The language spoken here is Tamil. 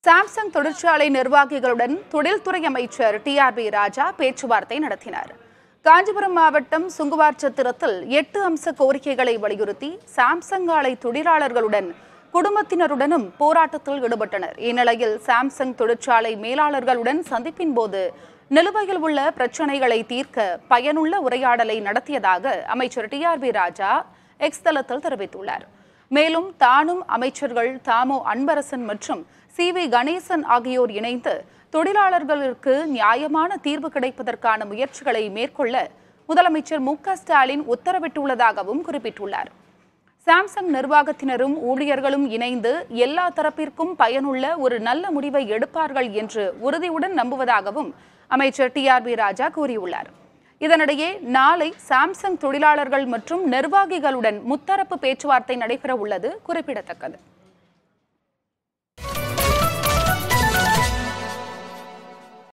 சாம்சங் தொழிற்சாலை நிர்வாகிகளுடன் தொழில்துறை அமைச்சர் டிஆர்பி ராஜா பேச்சுவார்த்தை நடத்தினார். காஞ்சிபுரம் மாவட்டம் சுங்குவார்சத்திரத்தில் 8 அம்ச கோரிக்கைகளை வலியுறுத்தி சாம்சங் ஆலை தொழிலாளர்களுடன் குடும்பத்தினருடனும் போராட்டத்தில் ஈடுபட்டனர். இந்நிலையில் சாம்சங் தொழிற்சாலை மேலாளர்களுடன் சந்திப்பின் போது நிலுவையில் உள்ள பிரச்சினைகளை தீர்க்க பயனுள்ள உரையாடலை நடத்தியதாக அமைச்சர் டிஆர்பி ராஜா எக்ஸ் தளத்தில் தெரிவித்துள்ளார். மேலும் தானும் அமைச்சர்கள் தாமோ அன்பரசன் மற்றும் சி.வி. கணேசன் ஆகியோர் இணைந்து தொழிலாளர்களுக்கு நியாயமான தீர்வு கிடைப்பதற்கான முயற்சிகளை மேற்கொள்ள முதலமைச்சர் மு.க.ஸ்டாலின் உத்தரவிட்டுள்ளதாகவும் குறிப்பிட்டுள்ளார். சாம்சங் நிர்வாகத்தினரும் ஊழியர்களும் இணைந்து எல்லா தரப்பிற்கும் பயனுள்ள ஒரு நல்ல முடிவை எடுப்பார்கள் என்று உறுதியுடன் நம்புவதாகவும் அமைச்சர் டிஆர்பி ராஜா கூறியுள்ளார். இதனிடையே நாளை சாம்சங் தொழிலாளர்கள் மற்றும் நிர்வாகிகளுடன் முத்தரப்பு பேச்சுவார்த்தை நடைபெற உள்ளது குறிப்பிடத்தக்கது.